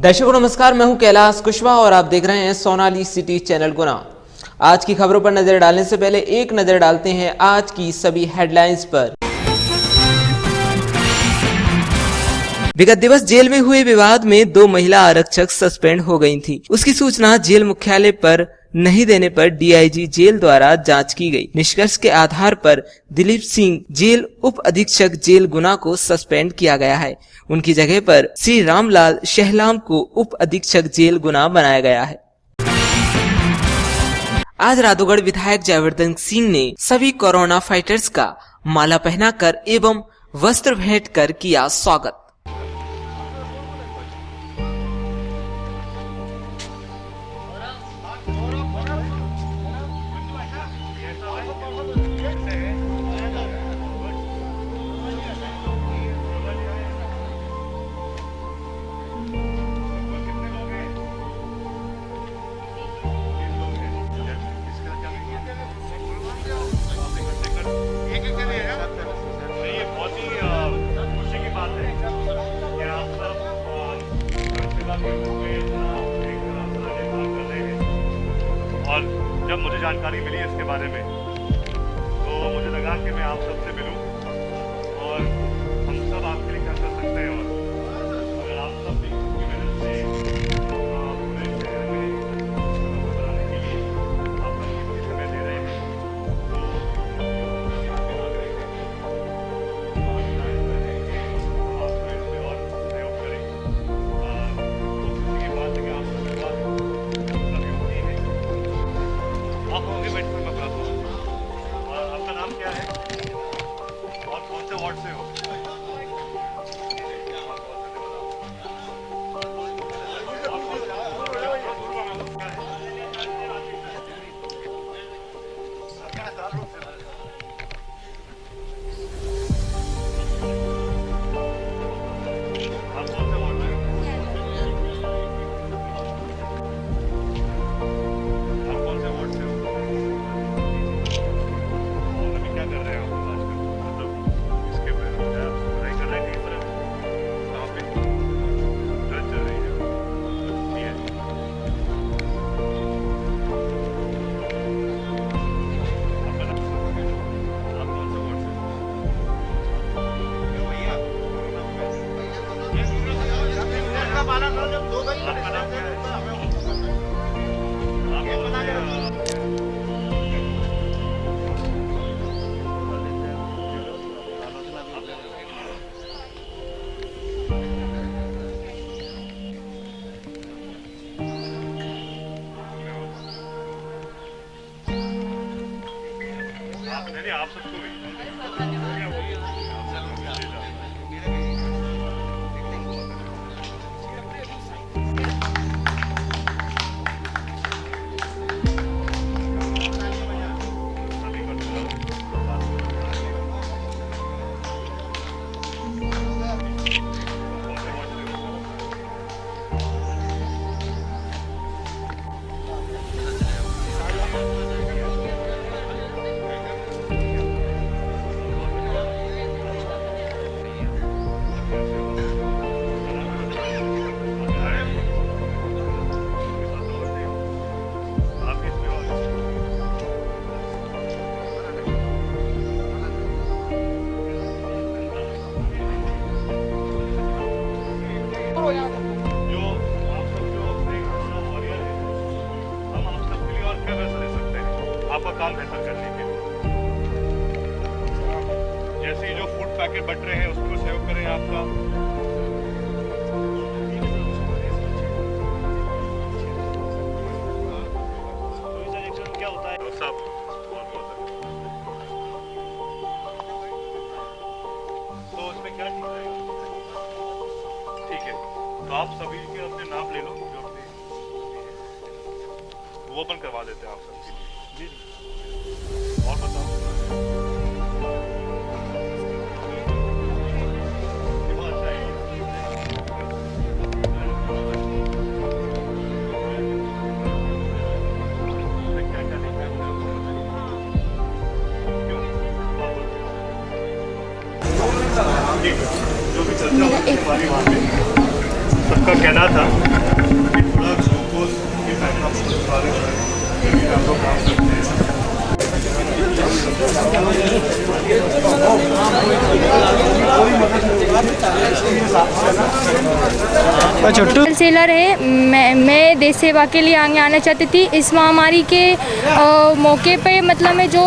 दर्शकों नमस्कार, मैं हूं कैलाश कुशवाहा और आप देख रहे हैं सोनाली सिटी चैनल गुना। आज की खबरों पर नजर डालने से पहले एक नजर डालते हैं आज की सभी हेडलाइंस पर। विगत दिवस जेल में हुए विवाद में 2 महिला आरक्षक सस्पेंड हो गई थी। उसकी सूचना जेल मुख्यालय पर नहीं देने पर डीआईजी जेल द्वारा जांच की गई। निष्कर्ष के आधार पर दिलीप सिंह जेल उप अधीक्षक जेल गुना को सस्पेंड किया गया है। उनकी जगह पर श्री रामलाल शहलाम को उप अधीक्षक जेल गुना बनाया गया है। आज राधोगढ़ विधायक जयवर्धन सिंह ने सभी कोरोना फाइटर्स का माला पहनाकर एवं वस्त्र भेंट कर किया स्वागत। और जब मुझे जानकारी मिली इसके बारे में तो मुझे लगा कि मैं आप सबसे मिलूं और हम सब आपके लिए क्या कर सकते हैं। और अगर आप सब भी की मदद से पूरे शहर में बनाने के लिए आप कीमती समय दे रहे हैं तो आपको इसमें और सहयोग करें। की बात है कि आप सबके पास आप होंगे बैठ कर मैं बताता हूँ। और आपका नाम क्या है और कौन से वार्ड से हो? आप सबको भी आपका काम बेहतर करने के लिए। जैसे जो फूड पैकेट बट रहे हैं उसको सहयोग करें आपका। क्या होता है सब तो इसमें क्या ठीक है तो आप सभी के अपने नाम ले लो जो अपने वो अपन करवा देते हैं आप सबके लिए। और बताओ जो भी चर्चा होगी हमारी वहाँ पे सबका कहना था कि थोड़ा ग्लूकोज की पैक आप लोग काम करते हैं। होलसेलर है। मैं देश सेवा के लिए आगे आना चाहती थी। इस महामारी के मौके पे मतलब में जो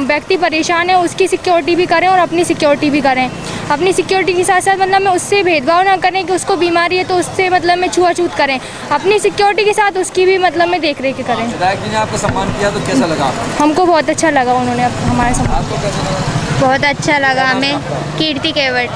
व्यक्ति परेशान है उसकी सिक्योरिटी भी करें और अपनी सिक्योरिटी भी करें। अपनी सिक्योरिटी के साथ साथ मतलब में उससे भेदभाव ना करें कि उसको बीमारी है तो उससे मतलब में छुआछूत करें। अपनी सिक्योरिटी के साथ उसकी भी मतलब में देख रेख करें। विधायक जी ने आपको सम्मान किया तो कैसा लगा? हमको बहुत अच्छा लगा, उन्होंने हमारे सम्मान। आपको कैसा लगा? बहुत अच्छा लगा हमें। कीर्ति केवट।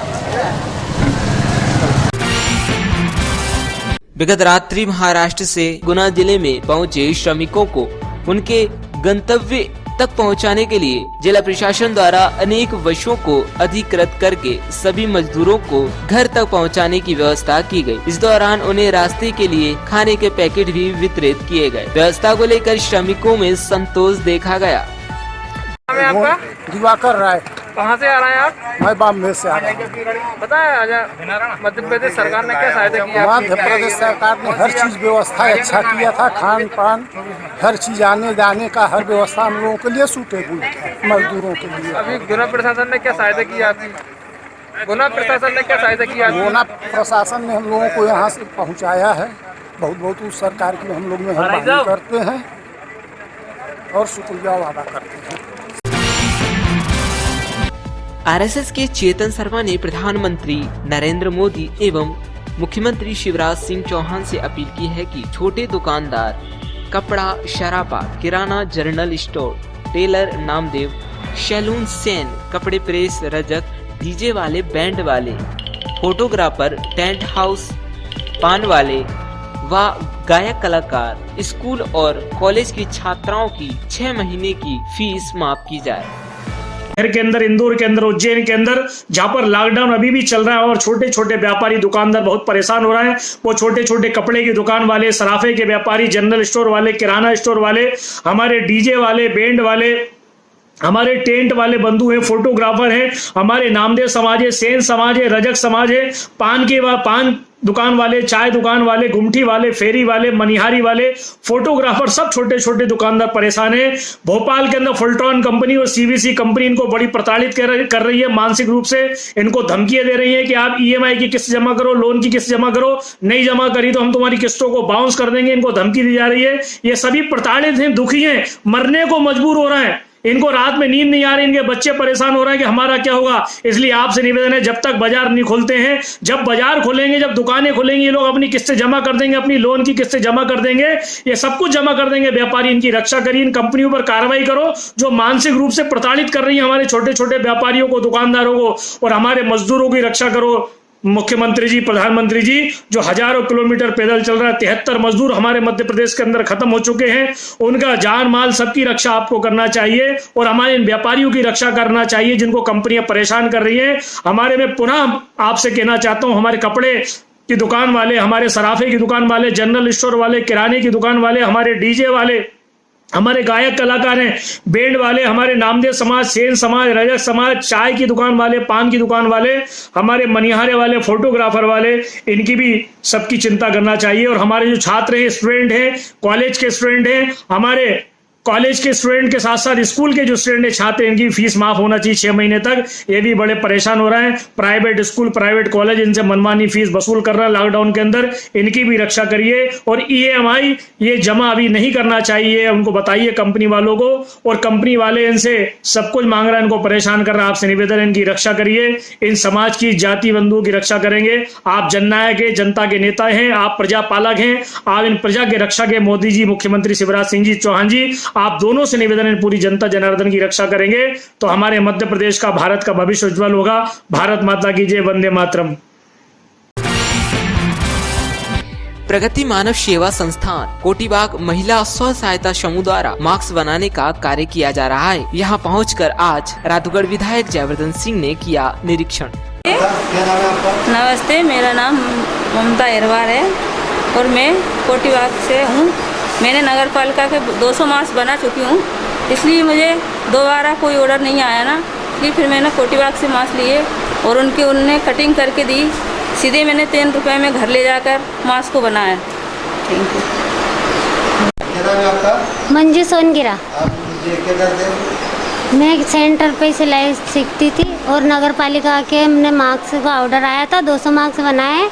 विगत रात्रि महाराष्ट्र से गुना जिले में पहुंचे श्रमिकों को उनके गंतव्य तक पहुंचाने के लिए जिला प्रशासन द्वारा अनेक बसों को अधिकृत करके सभी मजदूरों को घर तक पहुंचाने की व्यवस्था की गई। इस दौरान उन्हें रास्ते के लिए खाने के पैकेट भी वितरित किए गए। व्यवस्था को लेकर श्रमिकों में संतोष देखा गया। आपका दिवाकर राय। कहाँ से आ रहे हैं आप? मैं बॉम्बे से आ रहा हूँ। बताएं मध्य प्रदेश सरकार ने क्या सहायता की आपकी? मध्य प्रदेश सरकार ने हर चीज़ व्यवस्था अच्छा किया था। खान पान हर चीज़ आने जाने का हर व्यवस्था हम लोगों के लिए सूटेबल था, मजदूरों के लिए। अभी गुना प्रशासन ने क्या सहायता की आपकी? गुना प्रशासन ने क्या सहायता की आपकी? गुना प्रशासन ने हम लोगों को यहाँ से पहुँचाया है। बहुत बहुत उस सरकार की हम लोग मेहरबानी करते हैं और शुक्रिया अदा करते हैं। आरएसएस के चेतन शर्मा ने प्रधानमंत्री नरेंद्र मोदी एवं मुख्यमंत्री शिवराज सिंह चौहान से अपील की है कि छोटे दुकानदार, कपड़ा, शराबा, किराना, general store, tailor Namdev, saloon Sen, कपड़े प्रेस, रजक, डीजे वाले, बैंड वाले, फोटोग्राफर, टेंट हाउस, पान वाले व गायक कलाकार, स्कूल और कॉलेज की छात्राओं की 6 महीने की फीस माफ की जाए। शहर के अंदर, इंदौर के अंदर, उज्जैन के अंदर, जहां पर लॉकडाउन अभी भी चल रहा है और छोटे छोटे व्यापारी दुकानदार बहुत परेशान हो रहे हैं। वो छोटे छोटे कपड़े की दुकान वाले, सराफे के व्यापारी, जनरल स्टोर वाले, किराना स्टोर वाले, हमारे डीजे वाले, बैंड वाले, हमारे टेंट वाले बंधु हैं, फोटोग्राफर हैं, हमारे नामदेव समाज है, सेन समाज है, रजक समाज है, पान दुकान वाले, चाय दुकान वाले, गुमठी वाले, फेरी वाले, मनिहारी वाले, फोटोग्राफर, सब छोटे छोटे दुकानदार परेशान हैं। भोपाल के अंदर फुलटॉन कंपनी और सीवीसी कंपनी इनको बड़ी प्रताड़ित कर रही है मानसिक रूप से। इनको धमकियां दे रही है कि आप ईएमआई की किस्त जमा करो, लोन की किस्त जमा करो, नहीं जमा करी तो हम तुम्हारी किस्तों को बाउंस कर देंगे। इनको धमकी दी जा रही है। ये सभी प्रताड़ित हैं, दुखी हैं, मरने को मजबूर हो रहे हैं। इनको रात में नींद नहीं आ रही, इनके बच्चे परेशान हो रहे हैं कि हमारा क्या होगा। इसलिए आपसे निवेदन है, जब तक बाजार नहीं खुलते हैं, जब बाजार खुलेंगे, जब दुकानें खुलेंगी, ये लोग अपनी किस्तें जमा कर देंगे, अपनी लोन की किस्तें जमा कर देंगे, ये सब कुछ जमा कर देंगे। व्यापारी, इनकी रक्षा करिए, इन कंपनियों पर कार्रवाई करो जो मानसिक रूप से प्रताड़ित कर रही है हमारे छोटे छोटे व्यापारियों को, दुकानदारों को, और हमारे मजदूरों की रक्षा करो। मुख्यमंत्री जी, प्रधानमंत्री जी, जो हजारों किलोमीटर पैदल चल रहा है, 73 मजदूर हमारे मध्य प्रदेश के अंदर खत्म हो चुके हैं। उनका जान माल सबकी रक्षा आपको करना चाहिए और हमारे इन व्यापारियों की रक्षा करना चाहिए जिनको कंपनियां परेशान कर रही हैं। हमारे में पुनः आपसे कहना चाहता हूं, हमारे कपड़े की दुकान वाले, हमारे सराफे की दुकान वाले, जनरल स्टोर वाले, किराने की दुकान वाले, हमारे डीजे वाले, हमारे गायक कलाकार हैं, बैंड वाले, हमारे नामदेव समाज, सेन समाज, रजक समाज, चाय की दुकान वाले, पान की दुकान वाले, हमारे मनिहारे वाले, फोटोग्राफर वाले, इनकी भी सबकी चिंता करना चाहिए। और हमारे जो छात्र हैं, स्टूडेंट हैं, कॉलेज के स्टूडेंट हैं, हमारे कॉलेज के स्टूडेंट के साथ साथ स्कूल के जो स्टूडेंट छात्र हैं, इनकी फीस माफ होना चाहिए 6 महीने तक। ये भी बड़े परेशान हो रहे हैं। प्राइवेट स्कूल, प्राइवेट कॉलेज इनसे मनमानी फीस वसूल कर रहा है लॉकडाउन के अंदर, इनकी भी रक्षा करिए। और ईएमआई ये जमा अभी नहीं करना चाहिए, उनको बताइए कंपनी वालों को। और कंपनी वाले इनसे सब कुछ मांग रहा है, इनको परेशान कर रहा है। आपसे निवेदन है, इनकी रक्षा करिए। इन समाज की जाति बंधुओं की रक्षा करेंगे। आप जननायक है, जनता के नेता हैं, आप प्रजा पालक हैं, आप इन प्रजा के रक्षा के मोदी जी, मुख्यमंत्री शिवराज सिंह जी चौहान जी, आप दोनों से निवेदन है, पूरी जनता जनार्दन की रक्षा करेंगे तो हमारे मध्य प्रदेश का, भारत का भविष्य उज्जवल होगा। भारत माता की जय, वंदे मातरम। प्रगति मानव सेवा संस्थान कोटीबाग महिला स्व सहायता समूह द्वारा मास्क बनाने का कार्य किया जा रहा है। यहाँ पहुंचकर आज राधुगढ़ विधायक जयवर्धन सिंह ने किया निरीक्षण। नमस्ते, मेरा नाम ममता अहिरवार है और मैं कोटीबाग से हूँ। मैंने नगर पालिका के 200 मास्क बना चुकी हूँ, इसलिए मुझे दोबारा कोई ऑर्डर नहीं आया ना, इसलिए फिर मैंने कोटीबाग से मास्क लिए और उनने कटिंग करके दी सीधे मैंने 3 रुपए में घर ले जाकर मास्क को बनाया। Thank you. मंजू सोनगिरा। मैं सेंटर पे सिलाई सीखती थी और नगर पालिका के हमने मार्क्स का ऑर्डर आया था, 200 मार्क्स बनाए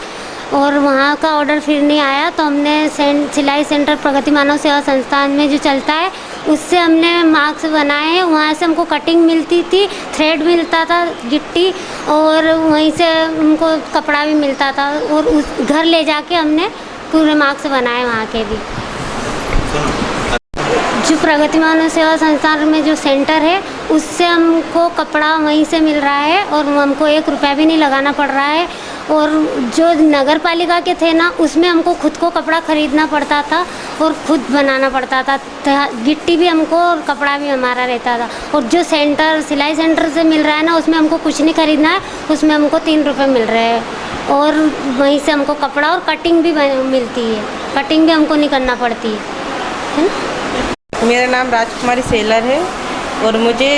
और वहाँ का ऑर्डर फिर नहीं आया तो हमने सिलाई सेंटर प्रगति मानव सेवा संस्थान में जो चलता है उससे हमने मार्क्स बनाए। वहाँ से हमको कटिंग मिलती थी, थ्रेड मिलता था, गिट्टी, और वहीं से उनको कपड़ा भी मिलता था और उस घर ले जाके हमने पूरे मार्क्स बनाए वहाँ के भी। जो प्रगति मानव सेवा संस्थान में जो सेंटर है उससे हमको कपड़ा वहीं से मिल रहा है और हमको 1 रुपया भी नहीं लगाना पड़ रहा है। और जो नगर पालिका के थे ना उसमें हमको खुद को कपड़ा खरीदना पड़ता था और खुद बनाना पड़ता था, गिट्टी भी हमको और कपड़ा भी हमारा रहता था। और जो सेंटर सिलाई सेंटर से मिल रहा है ना उसमें हमको कुछ नहीं खरीदना है, उसमें हमको 3 रुपये मिल रहे हैं और वहीं से हमको कपड़ा और कटिंग भी मिलती है, कटिंग भी हमको नहीं करना पड़ती है। मेरा नाम राजकुमारी सेलर है और मुझे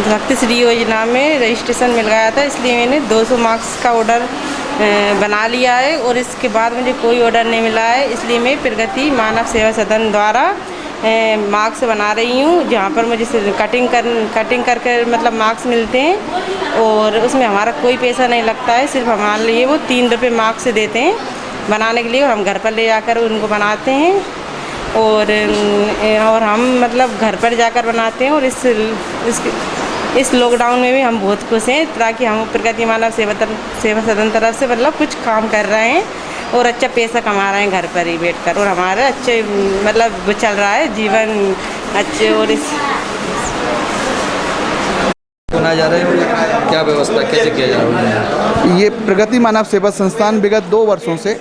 शक्ति श्री योजना में रजिस्ट्रेशन मिल गया था, इसलिए मैंने 200 मार्क्स का ऑर्डर बना लिया है और इसके बाद मुझे कोई ऑर्डर नहीं मिला है, इसलिए मैं प्रगति मानव सेवा सदन द्वारा मार्क्स बना रही हूँ, जहाँ पर मुझे कटिंग करके मतलब मार्क्स मिलते हैं और उसमें हमारा कोई पैसा नहीं लगता है, सिर्फ हमारे लिए वो 3 रुपये मार्क्स देते हैं बनाने के लिए और हम घर पर ले जाकर उनको बनाते हैं और हम मतलब घर पर जाकर बनाते हैं। और इस लॉकडाउन में भी हम बहुत खुश हैं, ताकि हम प्रगति मानव सेवा सदन तरफ से मतलब कुछ काम कर रहे हैं और अच्छा पैसा कमा रहे हैं घर पर ही बैठकर और हमारा अच्छे मतलब चल रहा है जीवन अच्छे। और इस बनाए जा रहे हैं, क्या व्यवस्था कैसे किया जा रहा है? ये प्रगति मानव सेवा संस्थान विगत 2 वर्षों से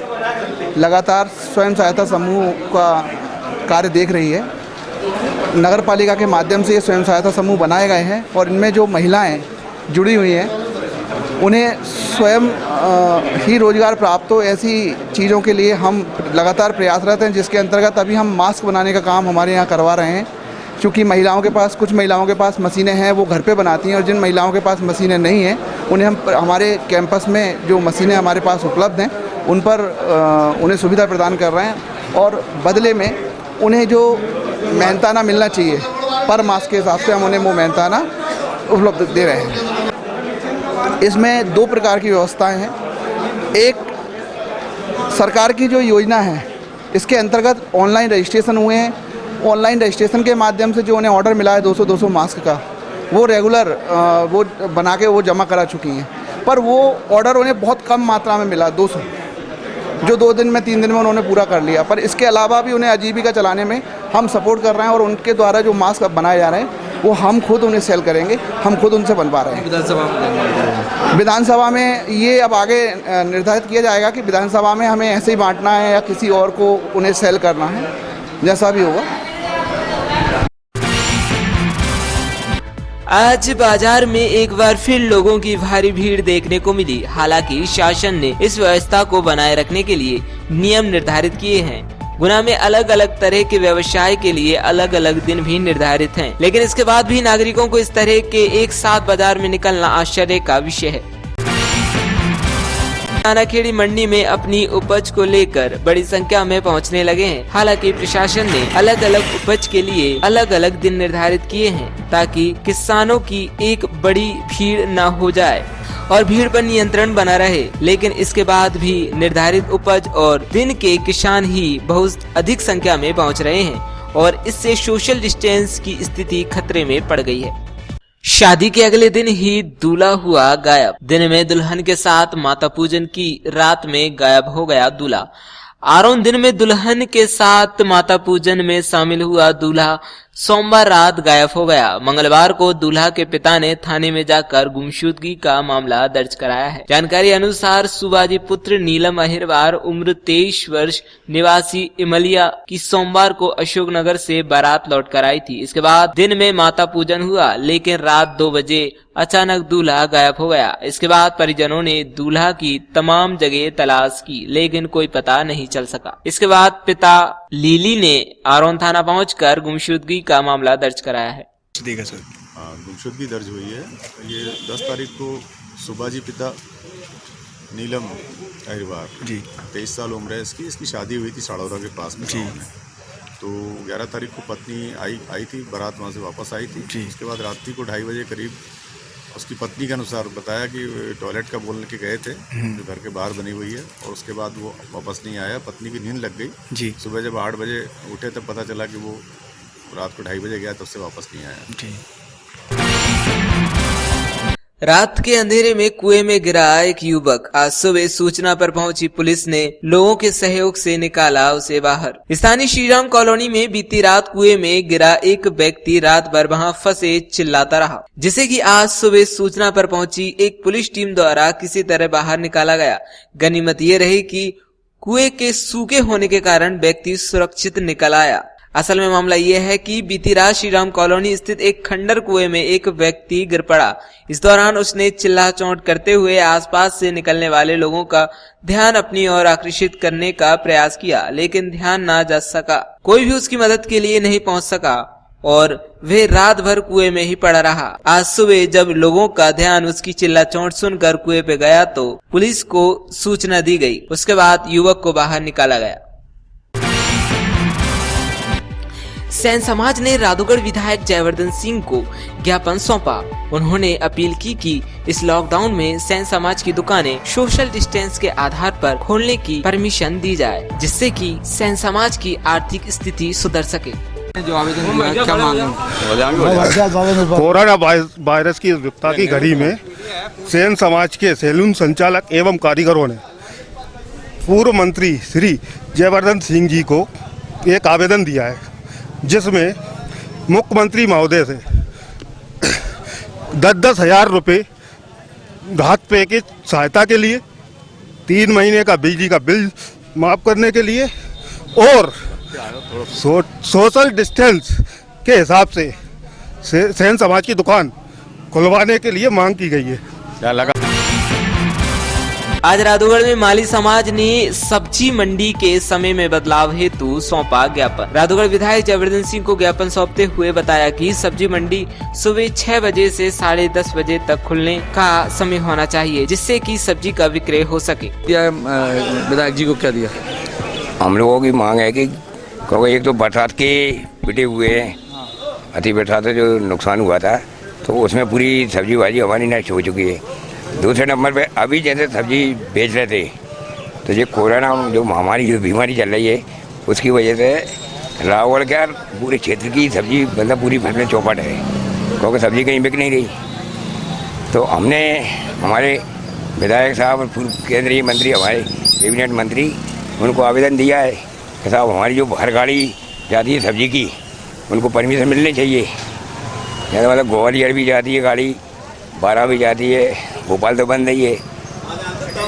लगातार स्वयं सहायता समूह का कार्य देख रही है। नगर पालिका के माध्यम से ये स्वयं सहायता समूह बनाए गए हैं और इनमें जो महिलाएं जुड़ी हुई हैं उन्हें स्वयं ही रोजगार प्राप्त हो, ऐसी चीज़ों के लिए हम लगातार प्रयासरत हैं, जिसके अंतर्गत अभी हम मास्क बनाने का काम हमारे यहाँ करवा रहे हैं। क्योंकि कुछ महिलाओं के पास मशीनें हैं, वो घर पे बनाती हैं और जिन महिलाओं के पास मशीनें नहीं हैं उन्हें हम हमारे कैंपस में जो मशीनें हमारे पास उपलब्ध हैं उन पर उन्हें सुविधा प्रदान कर रहे हैं और बदले में उन्हें जो मेहनताना मिलना चाहिए पर मास्क के हिसाब से हम उन्हें वो मेहनताना उपलब्ध दे रहे हैं। इसमें 2 प्रकार की व्यवस्थाएं हैं। एक सरकार की जो योजना है इसके अंतर्गत ऑनलाइन रजिस्ट्रेशन हुए हैं, ऑनलाइन रजिस्ट्रेशन के माध्यम से जो उन्हें ऑर्डर मिला है 200 मास्क का वो रेगुलर वो बना के वो जमा करा चुकी हैं, पर वो ऑर्डर उन्हें बहुत कम मात्रा में मिला, 200 जो 2 दिन में 3 दिन में उन्होंने पूरा कर लिया। पर इसके अलावा भी उन्हें आजीविका चलाने में हम सपोर्ट कर रहे हैं और उनके द्वारा जो मास्क बनाए जा रहे हैं वो हम खुद उन्हें सेल करेंगे, हम खुद उनसे बनवा रहे हैं। विधानसभा में ये अब आगे निर्धारित किया जाएगा कि विधानसभा में हमें ऐसे ही बांटना है या किसी और को उन्हें सेल करना है, जैसा भी होगा। आज बाजार में एक बार फिर लोगों की भारी भीड़ देखने को मिली। हालांकि शासन ने इस व्यवस्था को बनाए रखने के लिए नियम निर्धारित किए हैं। गुना में अलग अलग तरह के व्यवसाय के लिए अलग अलग दिन भी निर्धारित हैं, लेकिन इसके बाद भी नागरिकों को इस तरह के एक साथ बाजार में निकलना आश्चर्य का विषय है। नानाखेड़ी मंडी में अपनी उपज को लेकर बड़ी संख्या में पहुंचने लगे हैं। हालांकि प्रशासन ने अलग अलग उपज के लिए अलग अलग दिन निर्धारित किए हैं ताकि किसानों की एक बड़ी भीड़ न हो जाए और भीड़ पर नियंत्रण बना रहे। लेकिन इसके बाद भी निर्धारित उपज और दिन के किसान ही बहुत अधिक संख्या में पहुंच रहे हैं और इससे सोशल डिस्टेंस की स्थिति खतरे में पड़ गई है। शादी के अगले दिन ही दूल्हा हुआ गायब। दिन में दुल्हन के साथ माता पूजन की, रात में गायब हो गया दूल्हा। आरोन दिन में दुल्हन के साथ माता पूजन में शामिल हुआ दूल्हा सोमवार रात गायब हो गया। मंगलवार को दूल्हा के पिता ने थाने में जाकर गुमशुदगी का मामला दर्ज कराया है। जानकारी अनुसार सुबाजी पुत्र नीलम अहिरवार उम्र 23 वर्ष निवासी इमलिया की सोमवार को अशोकनगर से बारात लौट कर आई थी। इसके बाद दिन में माता पूजन हुआ, लेकिन रात 2 बजे अचानक दूल्हा गायब हो गया। इसके बाद परिजनों ने दूल्हा की तमाम जगह तलाश की, लेकिन कोई पता नहीं चल सका। इसके बाद पिता लीली ने आरोन थाना पहुंचकर गुमशुदगी का मामला दर्ज कराया है। गुमशुदगी दर्ज हुई है। ये 10 तारीख को सुबाजी पिता नीलम अहिरवार जी, 23 साल उम्र है इसकी। इसकी शादी हुई थी साड़ौरा के पास में जी। तो 11 तारीख को पत्नी आई थी, बारात वहाँ से वापस आई थी जी। उसके बाद रात्रि को 2:30 बजे करीब उसकी पत्नी के अनुसार बताया कि टॉयलेट का बोलने के गए थे, जो घर के बाहर बनी हुई है, और उसके बाद वो वापस नहीं आया। पत्नी की नींद लग गई जी। सुबह जब 8 बजे उठे तब पता चला कि वो रात को 2:30 बजे गया, तब से वापस नहीं आया जी। रात के अंधेरे में कुएं में गिरा एक युवक, आज सुबह सूचना पर पहुंची पुलिस ने लोगों के सहयोग से निकाला उसे बाहर। स्थानीय श्रीराम कॉलोनी में बीती रात कुएं में गिरा एक व्यक्ति रात भर वहां फंसे चिल्लाता रहा, जिसे कि आज सुबह सूचना पर पहुंची एक पुलिस टीम द्वारा किसी तरह बाहर निकाला गया। गनीमत ये रही कि कुएं के सूखे होने के कारण व्यक्ति सुरक्षित निकल आया। असल में मामला यह है कि बीती रात श्रीराम कॉलोनी स्थित एक खंडर कुएं में एक व्यक्ति गिर पड़ा। इस दौरान उसने चिल्ला चौंट करते हुए आसपास से निकलने वाले लोगों का ध्यान अपनी ओर आकर्षित करने का प्रयास किया, लेकिन ध्यान ना जा सका। कोई भी उसकी मदद के लिए नहीं पहुंच सका और वह रात भर कुएं में ही पड़ा रहा। आज सुबह जब लोगों का ध्यान उसकी चिल्ला चौंट सुनकर कुएं पे गया तो पुलिस को सूचना दी गई। उसके बाद युवक को बाहर निकाला गया। सेन समाज ने राधोगढ़ विधायक जयवर्धन सिंह को ज्ञापन सौंपा। उन्होंने अपील की कि इस लॉकडाउन में सेन समाज की दुकानें सोशल डिस्टेंस के आधार पर खोलने की परमिशन दी जाए, जिससे कि सेन समाज की आर्थिक स्थिति सुधर सके। जो आवेदन क्या मांग कोरोना वायरस की विपदा की घड़ी में सेन समाज के सैलून संचालक एवं कारीगरों ने पूर्व मंत्री श्री जयवर्धन सिंह जी को एक आवेदन दिया है, जिसमें मुख्यमंत्री महोदय से 10-10 हजार रुपये राहत पैकेज सहायता के लिए, 3 महीने का बिजली का बिल माफ़ करने के लिए और सोशल डिस्टेंस के हिसाब से सेन समाज की दुकान खुलवाने के लिए मांग की गई है। क्या लगा? आज राधोगढ़ में माली समाज ने सब्जी मंडी के समय में बदलाव हेतु सौंपा ज्ञापन। राधोगढ़ विधायक जयवर्धन सिंह को ज्ञापन सौंपते हुए बताया कि सब्जी मंडी सुबह 6 बजे से 10:30 बजे तक खुलने का समय होना चाहिए, जिससे कि सब्जी का विक्रय हो सके। विधायक जी को क्या दिया? हम लोगों की मांग है कि क्योंकि एक तो बरसात के पिटे हुए अति बरसात से जो नुकसान हुआ था, तो उसमें पूरी सब्जी भाजी हमारी नष्ट हो चुकी है। दूसरे नंबर पे अभी जैसे सब्जी बेच रहे थे, तो ये कोरोना जो महामारी जो बीमारी चल रही है, उसकी वजह से रावगढ़ के पूरे क्षेत्र की सब्जी मतलब पूरी फसलें चौपट है, क्योंकि सब्जी कहीं बिक नहीं रही। तो हमने हमारे विधायक साहब और पूर्व केंद्रीय मंत्री हमारे कैबिनेट मंत्री उनको आवेदन दिया है कि साहब हमारी जो हर गाड़ी जाती है सब्जी की, उनको परमिशन मिलनी चाहिए। जैसे मतलब ग्वालियर भी जाती है गाड़ी, 12 भी जाती है, भोपाल तो बंद नहीं है,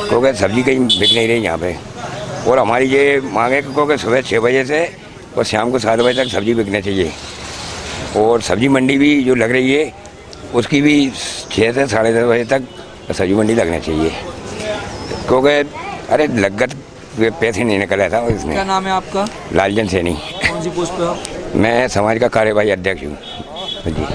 क्योंकि सब्जी कहीं बिक नहीं रही यहाँ पे। और हमारी ये मांग है क्योंकि सुबह 6 बजे से और शाम को 7 बजे तक सब्जी बिकना चाहिए। और सब्जी मंडी भी जो लग रही है उसकी भी 6 से 10:30 बजे तक सब्जी मंडी लगना चाहिए, क्योंकि अरे लगत पैसे नहीं निकला था इसमें। क्या नाम है आपका? लालचंद सैनी। कौन सी पोस्ट पे हो? मैं समाज का कार्यवाही अध्यक्ष हूँ जी।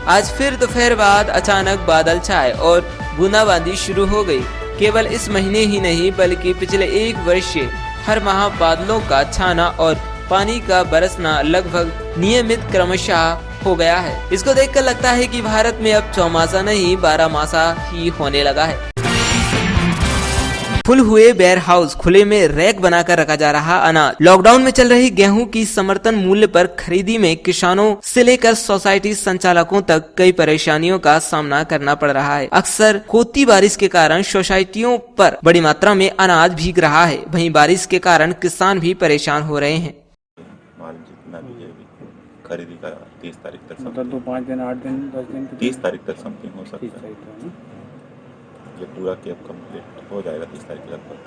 आज फिर दोपहर बाद अचानक बादल छाए और बूंदाबांदी शुरू हो गई। केवल इस महीने ही नहीं बल्कि पिछले 1 वर्ष से हर माह बादलों का छाना और पानी का बरसना लगभग नियमित क्रमशः हो गया है। इसको देखकर लगता है कि भारत में अब चौमासा नहीं 12 मासा ही होने लगा है। फुल हुए वेयर हाउस, खुले में रैक बनाकर रखा जा रहा अनाज। लॉकडाउन में चल रही गेहूं की समर्थन मूल्य पर खरीदी में किसानों से लेकर सोसाइटी संचालकों तक कई परेशानियों का सामना करना पड़ रहा है। अक्सर होती बारिश के कारण सोसाइटियों पर बड़ी मात्रा में अनाज भीग रहा है, वहीं बारिश के कारण किसान भी परेशान हो रहे हैं। खरीदी का 30 तारीख तक, मतलब 2-5 दिन 8 दिन 10 दिन 30 तारीख तक समथिंग हो सकता है। ये पूरा कैब कंप्लीट हो जाएगा 30 तारीख लगभग।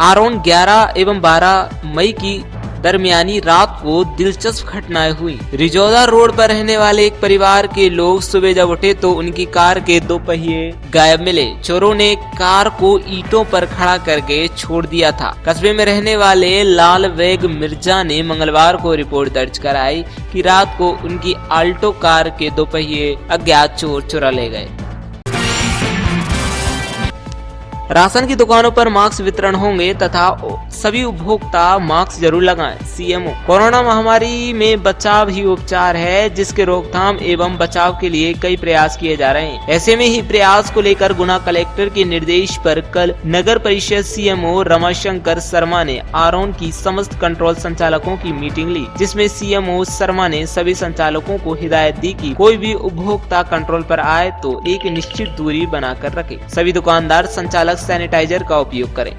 अराउंड 11 एवं 12 मई की दरमियानी रात को दिलचस्प घटनाएं हुई। रिजौदा रोड पर रहने वाले एक परिवार के लोग सुबह जब उठे तो उनकी कार के 2 पहिए गायब मिले। चोरों ने कार को ईंटों पर खड़ा करके छोड़ दिया था। कस्बे में रहने वाले लाल वेग मिर्जा ने मंगलवार को रिपोर्ट दर्ज कराई कि रात को उनकी आल्टो कार के 2 पहिए अज्ञात चोर चुरा ले गए। राशन की दुकानों पर मास्क वितरण होंगे तथा सभी उपभोक्ता मास्क जरूर लगाएं। सीएमओ कोरोना महामारी में बचाव ही उपचार है, जिसके रोकथाम एवं बचाव के लिए कई प्रयास किए जा रहे हैं। ऐसे में ही प्रयास को लेकर गुना कलेक्टर के निर्देश पर कल नगर परिषद सीएमओ रमाशंकर शर्मा ने आरोन की समस्त कंट्रोल संचालकों की मीटिंग ली, जिसमें सीएमओ शर्मा ने सभी संचालकों को हिदायत दी कि कोई भी उपभोक्ता कंट्रोल पर आए तो एक निश्चित दूरी बनाकर रखे। सभी दुकानदार संचालक सैनिटाइजर का उपयोग करें।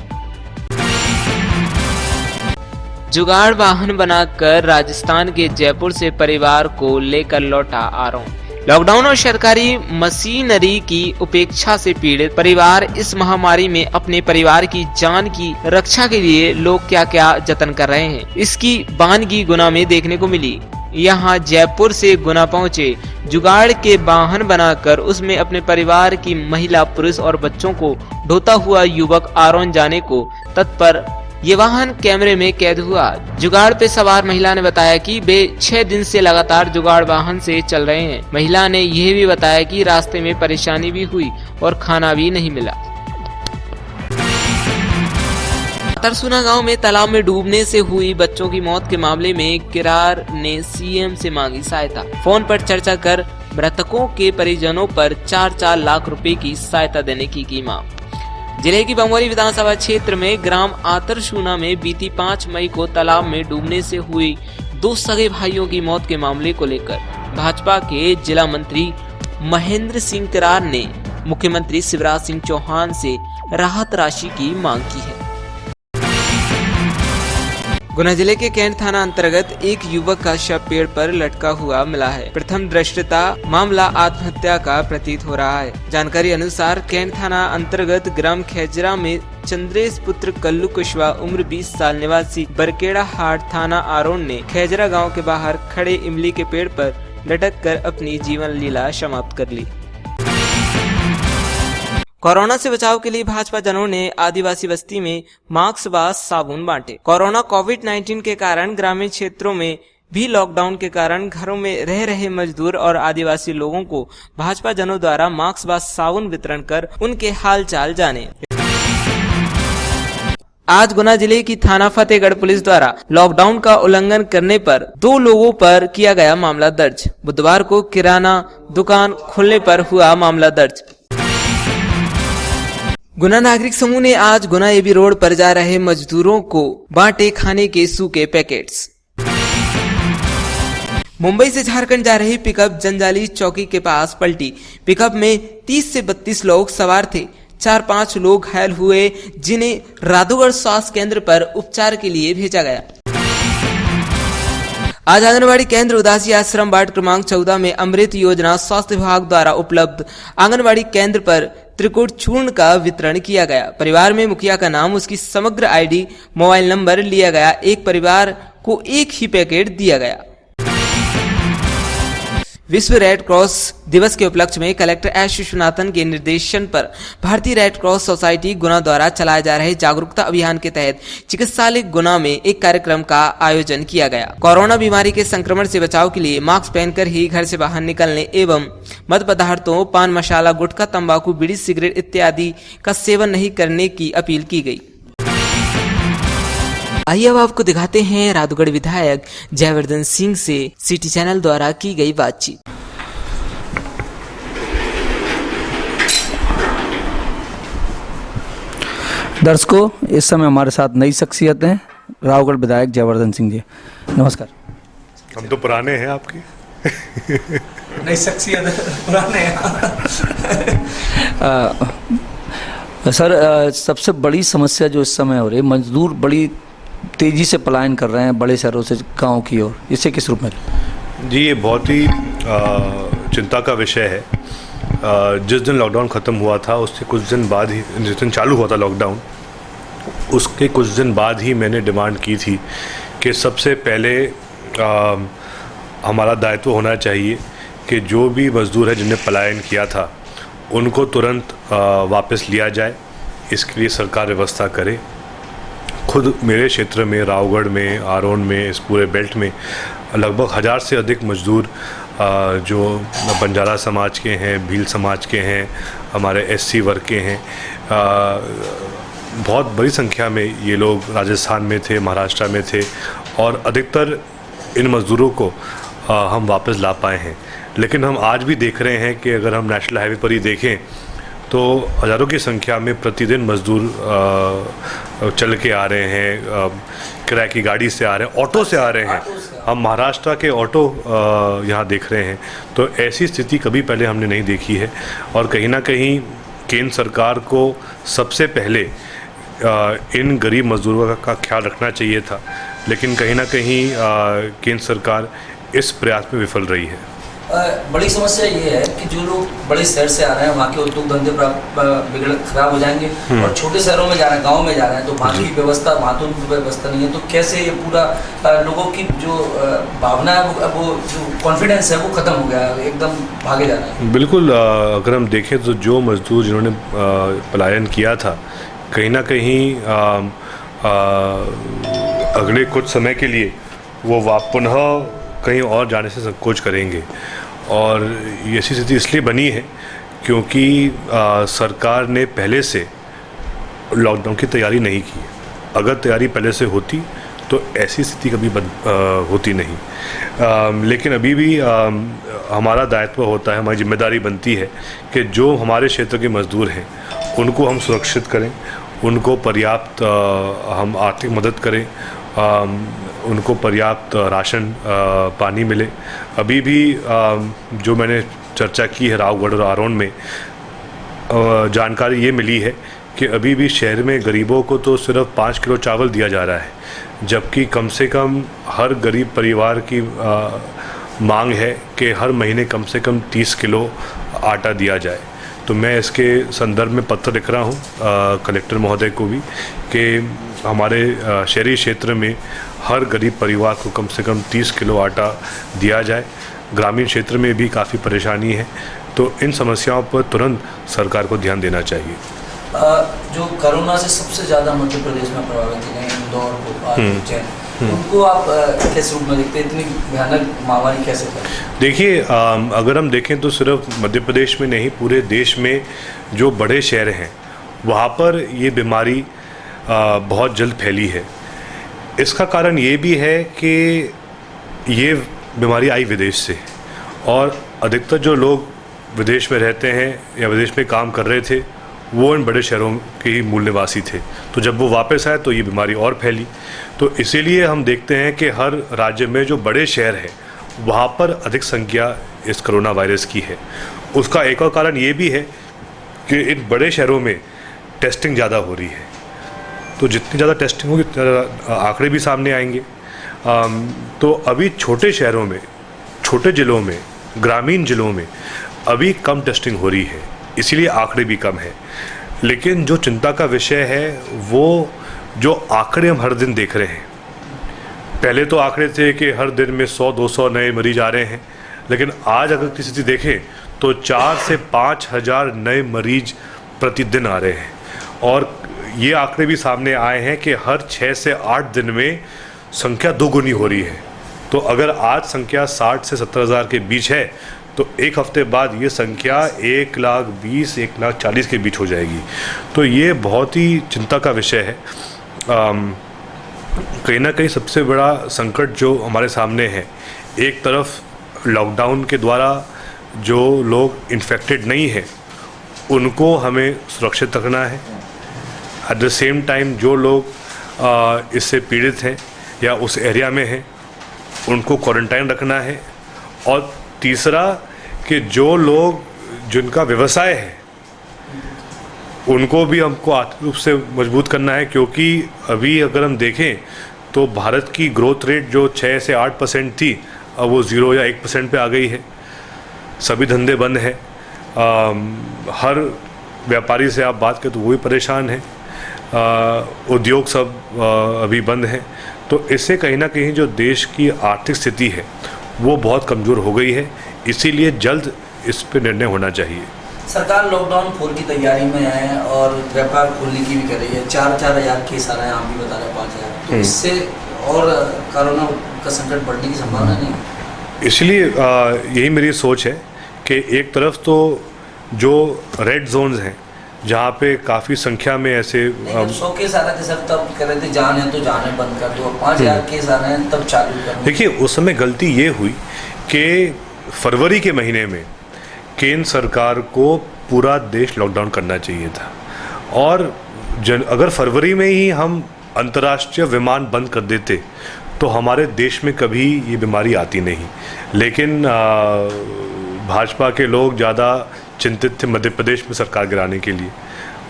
जुगाड़ वाहन बनाकर राजस्थान के जयपुर से परिवार को लेकर लौटा आरोन। लॉकडाउन और सरकारी मशीनरी की उपेक्षा से पीड़ित परिवार इस महामारी में अपने परिवार की जान की रक्षा के लिए लोग क्या क्या जतन कर रहे हैं, इसकी वानगी गुना में देखने को मिली। यहाँ जयपुर से गुना पहुँचे जुगाड़ के वाहन बनाकर उसमें अपने परिवार की महिला, पुरुष और बच्चों को ढोता हुआ युवक आरोन जाने को तत्पर। ये वाहन कैमरे में कैद हुआ। जुगाड़ पे सवार महिला ने बताया कि वे 6 दिन से लगातार जुगाड़ वाहन से चल रहे हैं। महिला ने यह भी बताया कि रास्ते में परेशानी भी हुई और खाना भी नहीं मिला। तरसुना गांव में तालाब में डूबने से हुई बच्चों की मौत के मामले में किरार ने सीएम से मांगी सहायता। फोन पर चर्चा कर मृतकों के परिजनों पर 4-4 लाख रुपए की सहायता देने की मांग। जिले की बमोरी विधानसभा क्षेत्र में ग्राम आतरशुना में बीती 5 मई को तालाब में डूबने से हुई 2 सगे भाइयों की मौत के मामले को लेकर भाजपा के जिला मंत्री महेंद्र सिंह किरार ने मुख्यमंत्री शिवराज सिंह चौहान से राहत राशि की मांग की है। गुना जिले के कैंट थाना अंतर्गत एक युवक का शव पेड़ पर लटका हुआ मिला है। प्रथम दृष्टया मामला आत्महत्या का प्रतीत हो रहा है। जानकारी अनुसार कैंट थाना अंतर्गत ग्राम खेजरा में चंद्रेश पुत्र कल्लू कुशवाहा उम्र 20 साल निवासी बरकेड़ा हाट थाना आरोन ने खेजरा गांव के बाहर खड़े इमली के पेड़ पर लटक कर अपनी जीवन लीला समाप्त कर ली। कोरोना से बचाव के लिए भाजपा जनों ने आदिवासी बस्ती में मास्क व साबुन बांटे। कोरोना कोविड-19 के कारण ग्रामीण क्षेत्रों में भी लॉकडाउन के कारण घरों में रह रहे मजदूर और आदिवासी लोगों को भाजपा जनों द्वारा मास्क व साबुन वितरण कर उनके हालचाल जाने। आज गुना जिले की थाना फतेहगढ़ पुलिस द्वारा लॉकडाउन का उल्लंघन करने पर 2 लोगों पर किया गया मामला दर्ज। बुधवार को किराना दुकान खोलने पर हुआ मामला दर्ज। गुना नागरिक समूह ने आज गुना एबी रोड पर जा रहे मजदूरों को बांटे खाने के सूखे पैकेट्स। मुंबई से झारखंड जा रही पिकअप जंजाली चौकी के पास पलटी। पिकअप में 30 से 32 लोग सवार थे। 4-5 लोग घायल हुए, जिन्हें राधोगढ़ स्वास्थ्य केंद्र पर उपचार के लिए भेजा गया। आज आंगनबाड़ी केंद्र उदासी आश्रम वार्ड क्रमांक 14 में अमृत योजना स्वास्थ्य विभाग द्वारा उपलब्ध आंगनबाड़ी केंद्र पर त्रिकुट चूर्ण का वितरण किया गया। परिवार में मुखिया का नाम, उसकी समग्र आईडी, मोबाइल नंबर लिया गया। एक परिवार को एक ही पैकेट दिया गया। विश्व रेड क्रॉस दिवस के उपलक्ष्य में कलेक्टर एस विश्वनाथन के निर्देशन पर भारतीय रेड क्रॉस सोसाइटी गुना द्वारा चलाए जा रहे जागरूकता अभियान के तहत चिकित्सालय गुना में एक कार्यक्रम का आयोजन किया गया। कोरोना बीमारी के संक्रमण से बचाव के लिए मास्क पहनकर ही घर से बाहर निकलने एवं मद पदार्थों, पान मसाला, गुटखा, तंबाकू, बीड़ी, सिगरेट इत्यादि का सेवन नहीं करने की अपील की गई। आइए अब आपको दिखाते हैं राधौगढ़ विधायक जयवर्धन सिंह से सिटी चैनल द्वारा की गई बातचीत। दर्शकों, इस समय हमारे साथ नई शख्सियत हैं, राधौगढ़ विधायक जयवर्धन सिंह जी। नमस्कार। हम तो पुराने हैं आपकी। नई शख्सियत पुराने हैं। सर, सबसे बड़ी समस्या जो इस समय हो रही है, मजदूर बड़ी तेजी से पलायन कर रहे हैं बड़े शहरों से गांव की ओर, इसे किस रूप में? जी, ये बहुत ही चिंता का विषय है। जिस दिन लॉकडाउन ख़त्म हुआ था उससे कुछ दिन बाद ही, जिस दिन चालू हुआ था लॉकडाउन, उसके कुछ दिन बाद ही मैंने डिमांड की थी कि सबसे पहले हमारा दायित्व होना चाहिए कि जो भी मज़दूर है जिन्हें पलायन किया था उनको तुरंत वापस लिया जाए। इसके लिए सरकार व्यवस्था करे। खुद मेरे क्षेत्र में, रावगढ़ में, आरोन में, इस पूरे बेल्ट में लगभग 1000 से अधिक मज़दूर जो बंजारा समाज के हैं, भील समाज के हैं, हमारे एससी वर्ग के हैं, बहुत बड़ी संख्या में ये लोग राजस्थान में थे, महाराष्ट्र में थे और अधिकतर इन मज़दूरों को हम वापस ला पाए हैं। लेकिन हम आज भी देख रहे हैं कि अगर हम नेशनल हाईवे पर ही देखें तो हज़ारों की संख्या में प्रतिदिन मज़दूर चल के आ रहे हैं, किराए की गाड़ी से आ रहे हैं, ऑटो से आ रहे हैं। हम महाराष्ट्र के ऑटो यहाँ देख रहे हैं। तो ऐसी स्थिति कभी पहले हमने नहीं देखी है और कहीं ना कहीं केंद्र सरकार को सबसे पहले इन गरीब मज़दूरों का ख्याल रखना चाहिए था, लेकिन कहीं ना कहीं केंद्र सरकार इस प्रयास में विफल रही है। बड़ी समस्या ये है कि जो लोग बड़े शहर से आ रहे हैं वहाँ के उद्योग धंधे बिगड़ खराब हो जाएंगे और छोटे शहरों में जा रहे हैं, गाँव में जा रहे हैं, तो वहाँ की व्यवस्था, वहाँ तो व्यवस्था नहीं है। तो कैसे ये पूरा लोगों की जो भावना है वो जो कॉन्फिडेंस है वो ख़त्म हो गया है, एकदम भागे जा रहा है। बिल्कुल, अगर हम देखें तो जो मज़दूर जिन्होंने पलायन किया था कहीं ना कहीं अगले कुछ समय के लिए वो पुनः कहीं और जाने से संकोच करेंगे और ऐसी स्थिति इसलिए बनी है क्योंकि सरकार ने पहले से लॉकडाउन की तैयारी नहीं की। अगर तैयारी पहले से होती तो ऐसी स्थिति कभी होती नहीं। लेकिन अभी भी हमारा दायित्व होता है, हमारी जिम्मेदारी बनती है कि जो हमारे क्षेत्र के मज़दूर हैं उनको हम सुरक्षित करें, उनको पर्याप्त हम आर्थिक मदद करें, उनको पर्याप्त राशन पानी मिले। अभी भी जो मैंने चर्चा की है रावगढ़ और आरोन में, जानकारी ये मिली है कि अभी भी शहर में गरीबों को तो सिर्फ 5 किलो चावल दिया जा रहा है, जबकि कम से कम हर गरीब परिवार की मांग है कि हर महीने कम से कम 30 किलो आटा दिया जाए। तो मैं इसके संदर्भ में पत्र लिख रहा हूँ कलेक्टर महोदय को भी कि हमारे शहरी क्षेत्र में हर गरीब परिवार को कम से कम 30 किलो आटा दिया जाए। ग्रामीण क्षेत्र में भी काफ़ी परेशानी है, तो इन समस्याओं पर तुरंत सरकार को ध्यान देना चाहिए। जो कोरोना से सबसे ज़्यादा मध्य प्रदेश में प्रभावित हैं, इंदौर, भोपाल, उज्जैन, उनको आप किस रूप में देखते हैं? इतनी भयानक महामारी कैसे फैली? देखिए, अगर हम देखें तो सिर्फ मध्य प्रदेश में नहीं, पूरे देश में जो बड़े शहर हैं वहाँ पर ये बीमारी बहुत जल्द फैली है। इसका कारण ये भी है कि ये बीमारी आई विदेश से और अधिकतर जो लोग विदेश में रहते हैं या विदेश में काम कर रहे थे वो इन बड़े शहरों के ही मूल निवासी थे। तो जब वो वापस आए तो ये बीमारी और फैली। तो इसीलिए हम देखते हैं कि हर राज्य में जो बड़े शहर हैं वहाँ पर अधिक संख्या इस कोरोना वायरस की है। उसका एक और कारण ये भी है कि इन बड़े शहरों में टेस्टिंग ज़्यादा हो रही है, तो जितनी ज़्यादा टेस्टिंग होगी उतने आंकड़े भी सामने आएंगे। तो अभी छोटे शहरों में, छोटे ज़िलों में, ग्रामीण ज़िलों में अभी कम टेस्टिंग हो रही है, इसीलिए आंकड़े भी कम है। लेकिन जो चिंता का विषय है वो जो आंकड़े हम हर दिन देख रहे हैं, पहले तो आंकड़े थे कि हर दिन में 100-200 नए मरीज आ रहे हैं, लेकिन आज अगर की स्थिति देखें तो 4 से 5 हज़ार नए मरीज प्रतिदिन आ रहे हैं और ये आंकड़े भी सामने आए हैं कि हर 6 से 8 दिन में संख्या दोगुनी हो रही है। तो अगर आज संख्या 60 से 70 हज़ार के बीच है तो एक हफ्ते बाद ये संख्या 1,20,000-1,40,000 के बीच हो जाएगी। तो ये बहुत ही चिंता का विषय है। कहीं ना कहीं सबसे बड़ा संकट जो हमारे सामने है, एक तरफ लॉकडाउन के द्वारा जो लोग इन्फेक्टेड नहीं हैं उनको हमें सुरक्षित रखना है। एट द सेम टाइम जो लोग इससे पीड़ित हैं या उस एरिया में हैं उनको क्वारंटाइन रखना है। और तीसरा कि जो लोग जिनका व्यवसाय है उनको भी हमको आर्थिक रूप से मजबूत करना है, क्योंकि अभी अगर हम देखें तो भारत की ग्रोथ रेट जो 6 से 8% थी अब वो 0 या 1% पे आ गई है। सभी धंधे बंद हैं। हर व्यापारी से आप बात करें तो वो भी परेशान है। उद्योग सब अभी बंद हैं। तो इससे कहीं ना कहीं जो देश की आर्थिक स्थिति है वो बहुत कमज़ोर हो गई है, इसीलिए जल्द इस पर निर्णय होना चाहिए। सरकार लॉकडाउन 4 की तैयारी में है और व्यापार खोलने की भी कर रही है। 4-4 हज़ार केस आ रहे हैं, आप भी बता रहे हैं 5,000, तो इससे और कोरोना का संकट बढ़ने की संभावना नहीं? इसलिए यही मेरी सोच है कि एक तरफ तो जो रेड जोन्स हैं जहाँ पे काफ़ी संख्या में ऐसे 100 केस आ रहे थे सर, तब कह रहे थे जान है तो जाने बंद कर दो, 5,000 केस आ रहे हैं तब चालू कर दो। देखिए, उस समय गलती ये हुई कि फरवरी के महीने में केंद्र सरकार को पूरा देश लॉकडाउन करना चाहिए था, और अगर फरवरी में ही हम अंतर्राष्ट्रीय विमान बंद कर देते तो हमारे देश में कभी ये बीमारी आती नहीं। लेकिन भाजपा के लोग ज़्यादा चिंतित थे मध्य प्रदेश में सरकार गिराने के लिए,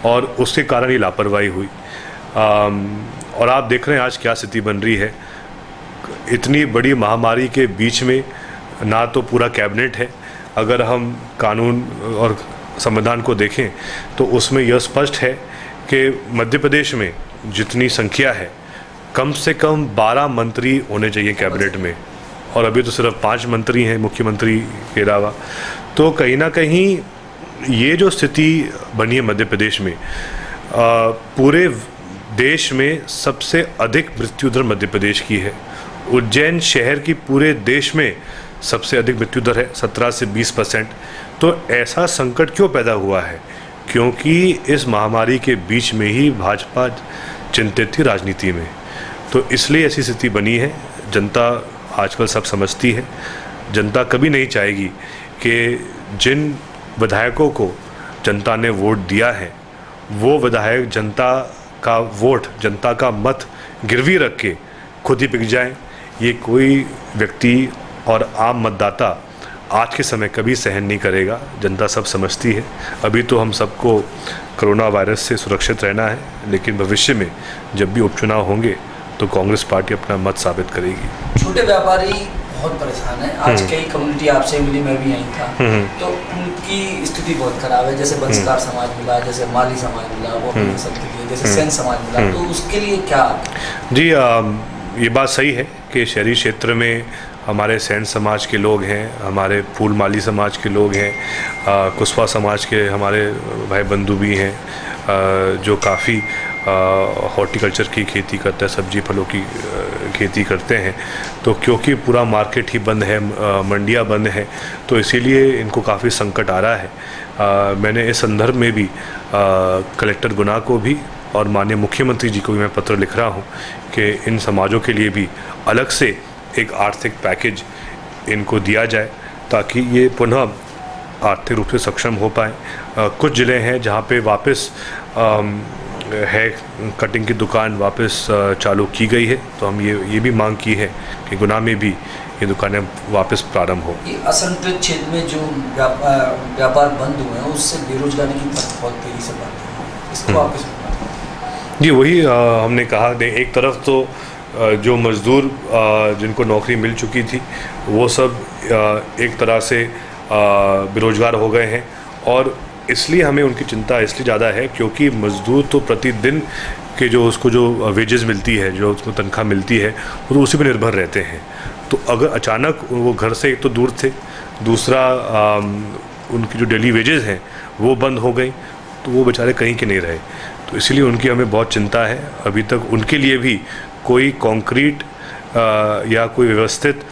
और उसके कारण ये लापरवाही हुई। और आप देख रहे हैं आज क्या स्थिति बन रही है। इतनी बड़ी महामारी के बीच में ना तो पूरा कैबिनेट है, अगर हम कानून और संविधान को देखें तो उसमें यह स्पष्ट है कि मध्य प्रदेश में जितनी संख्या है कम से कम 12 मंत्री होने चाहिए कैबिनेट में, और अभी तो सिर्फ 5 मंत्री हैं मुख्यमंत्री के अलावा। तो कहीं ना कहीं ये जो स्थिति बनी है मध्य प्रदेश में, पूरे देश में सबसे अधिक मृत्यु दर मध्य प्रदेश की है। उज्जैन शहर की पूरे देश में सबसे अधिक मृत्यु दर है, 17 से 20%। तो ऐसा संकट क्यों पैदा हुआ है? क्योंकि इस महामारी के बीच में ही भाजपा चिंतित थी राजनीति में, तो इसलिए ऐसी स्थिति बनी है। जनता आजकल सब समझती है। जनता कभी नहीं चाहेगी कि जिन विधायकों को जनता ने वोट दिया है वो विधायक जनता का वोट, जनता का मत गिरवी रख के खुद ही बिक जाएं। ये कोई व्यक्ति और आम मतदाता आज के समय कभी सहन नहीं करेगा। जनता सब समझती है। अभी तो हम सबको कोरोना वायरस से सुरक्षित रहना है, लेकिन भविष्य में जब भी उपचुनाव होंगे तो कांग्रेस पार्टी अपना मत साबित करेगी। छोटे व्यापारी बहुत परेशान है। आज कई कम्युनिटी आपसे मिली, मैं भी यहीं था, तो उनकी स्थिति बहुत खराब है। जैसे बंसकार समाज मिला, जैसे माली समाज मिला, वो अपने सबके लिए, जैसे सेन समाज मिला, तो उसके लिए क्या? जी, ये बात सही है कि शहरी क्षेत्र में हमारे सैन समाज के लोग हैं, हमारे फूल माली समाज के लोग हैं, कुशवा समाज के हमारे भाई बंधु भी हैं, जो काफ़ी हॉर्टिकल्चर की खेती करते हैं, सब्जी फलों की खेती करते हैं। तो क्योंकि पूरा मार्केट ही बंद है, मंडियाँ बंद हैं, तो इसीलिए इनको काफ़ी संकट आ रहा है। मैंने इस संदर्भ में भी कलेक्टर गुना को भी और माननीय मुख्यमंत्री जी को भी मैं पत्र लिख रहा हूँ कि इन समाजों के लिए भी अलग से एक आर्थिक पैकेज इनको दिया जाए, ताकि ये पुनः आर्थिक रूप से सक्षम हो पाए। कुछ ज़िले हैं जहाँ पे वापस है कटिंग की दुकान वापस चालू की गई है, तो हम ये भी मांग की है कि गुना में भी ये दुकानें वापस प्रारंभ हो। ये असंतुलित क्षेत्र में जो व्यापार बंद हुए हैं उससे बेरोजगारी की तरफ बहुत तेजी से बढ़ रही है, इसको आप कैसे? जी, वही हमने कहा, एक तरफ तो जो मज़दूर जिनको नौकरी मिल चुकी थी वो सब एक तरह से बेरोजगार हो गए हैं, और इसलिए हमें उनकी चिंता इसलिए ज़्यादा है क्योंकि मज़दूर तो प्रतिदिन के जो उसको जो वेजेस मिलती है, जो उसको तनख्वाह मिलती है, वो तो उसी पर निर्भर रहते हैं। तो अगर अचानक वो घर से एक तो दूर थे, दूसरा उनकी जो डेली वेजेस हैं वो बंद हो गई, तो वो बेचारे कहीं के नहीं रहे। तो इसलिए उनकी हमें बहुत चिंता है। अभी तक उनके लिए भी कोई कॉन्क्रीट या कोई व्यवस्थित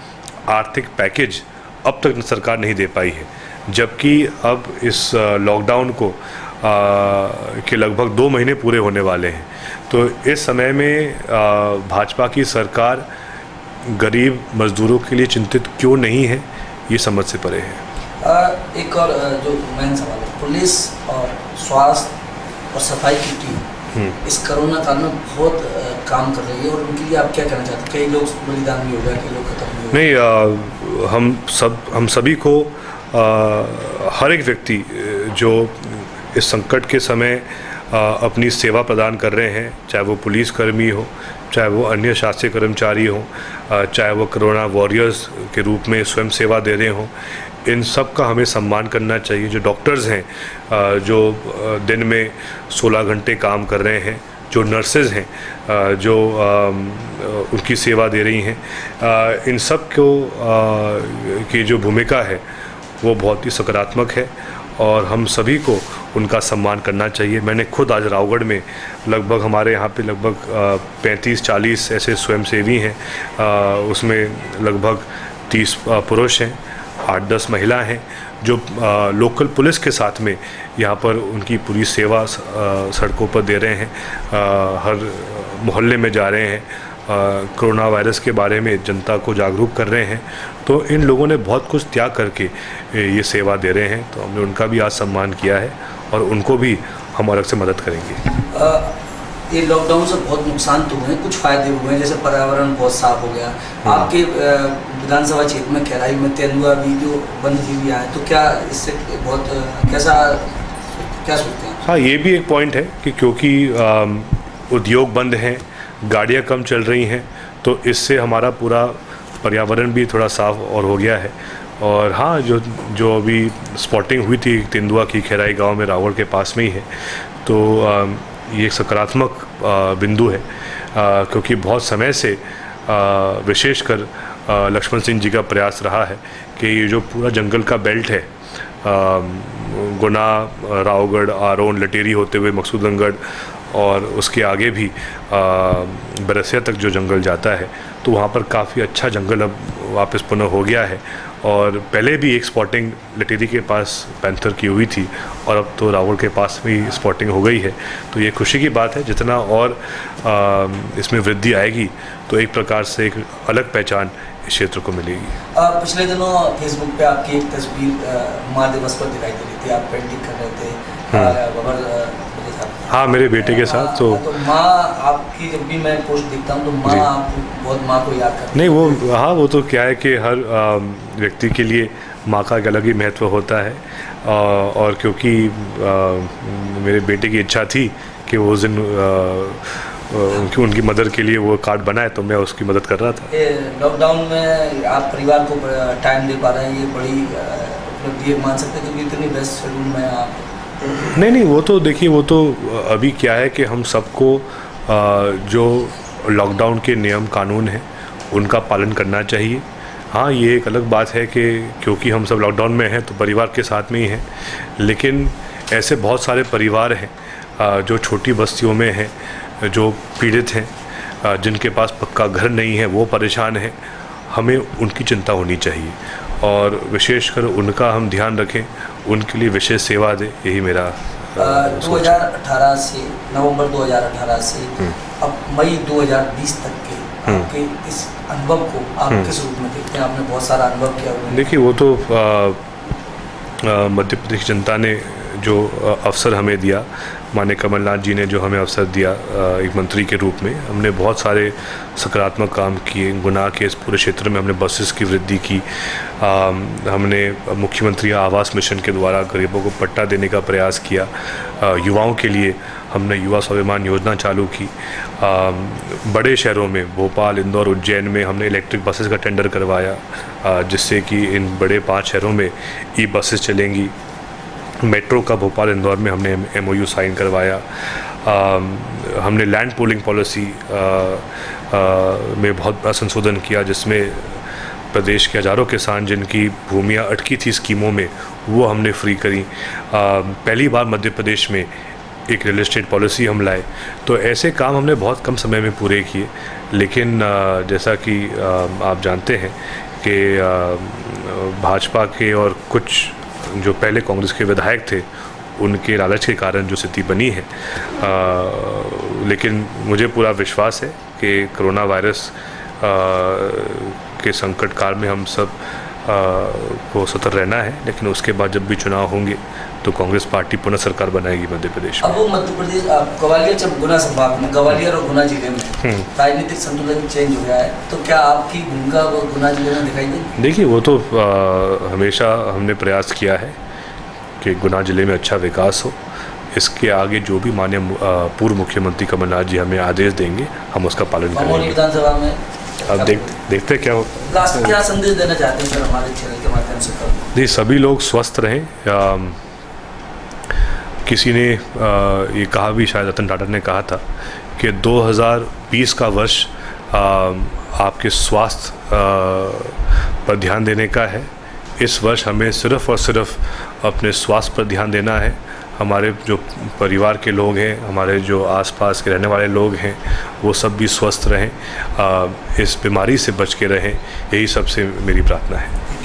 आर्थिक पैकेज अब तक सरकार नहीं दे पाई है, जबकि अब इस लॉकडाउन को के लगभग 2 महीने पूरे होने वाले हैं। तो इस समय में भाजपा की सरकार गरीब मजदूरों के लिए चिंतित क्यों नहीं है, ये समझ से परे है। एक और जो मेन सवाल है, पुलिस और स्वास्थ्य और सफाई की टीम इस कोरोना काल में बहुत काम कर रही है, और उनके लिए आप क्या कहना चाहते हैं? कई लोग बलिदान भी हो गए, कई लोग खत्म भी हो गए। नहीं, हम सभी को हर एक व्यक्ति जो इस संकट के समय अपनी सेवा प्रदान कर रहे हैं, चाहे वो पुलिसकर्मी हो, चाहे वो अन्य शासकीय कर्मचारी हो, चाहे वो कोरोना वॉरियर्स के रूप में स्वयं सेवा दे रहे हों, इन सब का हमें सम्मान करना चाहिए। जो डॉक्टर्स हैं, जो दिन में 16 घंटे काम कर रहे हैं, जो नर्सेज हैं, जो उनकी सेवा दे रही हैं, इन सब को की जो भूमिका है वो बहुत ही सकारात्मक है और हम सभी को उनका सम्मान करना चाहिए। मैंने खुद आज रावगढ़ में लगभग हमारे यहाँ पे लगभग 35-40 ऐसे स्वयंसेवी हैं, उसमें लगभग 30 पुरुष हैं, 8-10 महिला हैं जो लोकल पुलिस के साथ में यहाँ पर उनकी पूरी सेवा सड़कों पर दे रहे हैं, हर मोहल्ले में जा रहे हैं, कोरोना वायरस के बारे में जनता को जागरूक कर रहे हैं। तो इन लोगों ने बहुत कुछ त्याग करके ये सेवा दे रहे हैं, तो हमने उनका भी आज सम्मान किया है और उनको भी हम अलग से मदद करेंगे। ये लॉकडाउन से बहुत नुकसान तो हुए हैं, कुछ फ़ायदे हुए हैं, जैसे पर्यावरण बहुत साफ हो गया। आपके विधानसभा क्षेत्र में खैराई में तेंदुआ भी जो वन्य जीव आए, तो क्या इससे बहुत क्या सोचते हैं? हाँ, ये भी एक पॉइंट है कि क्योंकि उद्योग बंद हैं, गाड़ियाँ कम चल रही हैं, तो इससे हमारा पूरा पर्यावरण भी थोड़ा साफ और हो गया है। और हाँ, जो अभी स्पॉटिंग हुई थी तेंदुआ की खैराई गांव में, रावगढ़ के पास में ही है, तो ये एक सकारात्मक बिंदु है, क्योंकि बहुत समय से विशेषकर लक्ष्मण सिंह जी का प्रयास रहा है कि ये जो पूरा जंगल का बेल्ट है, गुना, रावगढ़, आरोन, लटेरी होते हुए मकसूदनगढ़ और उसके आगे भी बरसिया तक जो जंगल जाता है, तो वहाँ पर काफ़ी अच्छा जंगल अब वापस पुनः हो गया है। और पहले भी एक स्पॉटिंग लटेरी के पास पैंथर की हुई थी और अब तो रावगढ़ के पास भी स्पॉटिंग हो गई है। तो ये खुशी की बात है, जितना और इसमें वृद्धि आएगी तो एक प्रकार से एक अलग पहचान इस क्षेत्र को मिलेगी। पिछले दिनों फेसबुक पे आपकी एक तस्वीर माँ दिवस पर दिखाई दे रही थी, आप पेंटिंग कर रहे थे हाँ, मेरे बेटे के साथ। तो माँ आपकी जब भी मैं पोस्ट देखता हूँ तो माँ आपको बहुत माँ को याद करती है। नहीं, वो हाँ, वो तो क्या है कि हर व्यक्ति के लिए माँ का एक अलग ही महत्व होता है, और क्योंकि मेरे बेटे की इच्छा थी कि वो उस दिन उनकी मदद के लिए वो कार्ड बनाए, तो मैं उसकी मदद कर रहा था। लॉकडाउन में आप परिवार को टाइम दे पा रहे हैं, ये बड़ी उपलब्धि मान सकते हैं, क्योंकि इतनी व्यस्त शेड्यूल में आप। नहीं, वो तो देखिए, वो तो अभी क्या है कि हम सबको जो लॉकडाउन के नियम कानून हैं उनका पालन करना चाहिए। हाँ, ये एक अलग बात है कि क्योंकि हम सब लॉकडाउन में हैं तो परिवार के साथ में ही हैं, लेकिन ऐसे बहुत सारे परिवार हैं जो छोटी बस्तियों में हैं, जो पीड़ित हैं, जिनके पास पक्का घर नहीं है, वो परेशान हैं। हमें उनकी चिंता होनी चाहिए और विशेषकर उनका हम ध्यान रखें, उनके लिए विशेष सेवा दें, यही मेरा 2018 से नवंबर 2018 से अब मई 2020 तक के आपके इस अनुभव को आप किस रूप में देखते हैं? आपने बहुत सारा अनुभव किया हुआ है। देखिए, वो तो मध्य प्रदेश जनता ने जो अवसर हमें दिया, माननीय कमलनाथ जी ने जो हमें अवसर दिया एक मंत्री के रूप में, हमने बहुत सारे सकारात्मक काम किए। गुना के इस पूरे क्षेत्र में हमने बसेस की वृद्धि की, हमने मुख्यमंत्री आवास मिशन के द्वारा गरीबों को पट्टा देने का प्रयास किया, युवाओं के लिए हमने युवा स्वाभिमान योजना चालू की। बड़े शहरों में भोपाल, इंदौर, उज्जैन में हमने इलेक्ट्रिक बसेस का टेंडर करवाया, जिससे कि इन बड़े 5 शहरों में ई बसेस चलेंगी। मेट्रो का भोपाल, इंदौर में हमने MOU साइन करवाया। हमने लैंड पूलिंग पॉलिसी में बहुत बड़ा संशोधन किया, जिसमें प्रदेश के हज़ारों किसान जिनकी भूमियाँ अटकी थी स्कीमों में, वो हमने फ्री करी। पहली बार मध्य प्रदेश में एक रियल एस्टेट पॉलिसी हम लाए। तो ऐसे काम हमने बहुत कम समय में पूरे किए, लेकिन जैसा कि आप जानते हैं कि भाजपा के और कुछ जो पहले कांग्रेस के विधायक थे, उनके लालच के कारण जो स्थिति बनी है, लेकिन मुझे पूरा विश्वास है कि कोरोना वायरस के संकट काल में हम सब को सतर्क रहना है, लेकिन उसके बाद जब भी चुनाव होंगे तो कांग्रेस पार्टी पुनः सरकार बनाएगी मध्य प्रदेश में। अब वो मध्य प्रदेश ग्वालियर, जब गुना संभाग में, ग्वालियर और गुना जिले में राजनीतिक संतुलन चेंज हो गया है, तो क्या आपकी भूमिका वो गुना जिले में दिखाई देगी? देखिए, वो तो हमेशा हमने प्रयास किया है कि गुना जिले में अच्छा विकास हो। इसके आगे जो भी माननीय पूर्व मुख्यमंत्री कमलनाथ जी हमें आदेश देंगे, हम उसका पालन करेंगे। विधानसभा में अब देखते क्या होता है। लास्ट क्या संदेश देना चाहते हैं सर हमारे चैनल के माध्यम से? जी, सभी लोग स्वस्थ रहें, किसी ने ये कहा भी, शायद रतन टाटा ने कहा था कि 2020 का वर्ष आपके स्वास्थ्य पर ध्यान देने का है। इस वर्ष हमें सिर्फ़ और सिर्फ अपने स्वास्थ्य पर ध्यान देना है। हमारे जो परिवार के लोग हैं, हमारे जो आसपास के रहने वाले लोग हैं, वो सब भी स्वस्थ रहें, इस बीमारी से बच के रहें, यही सबसे मेरी प्रार्थना है।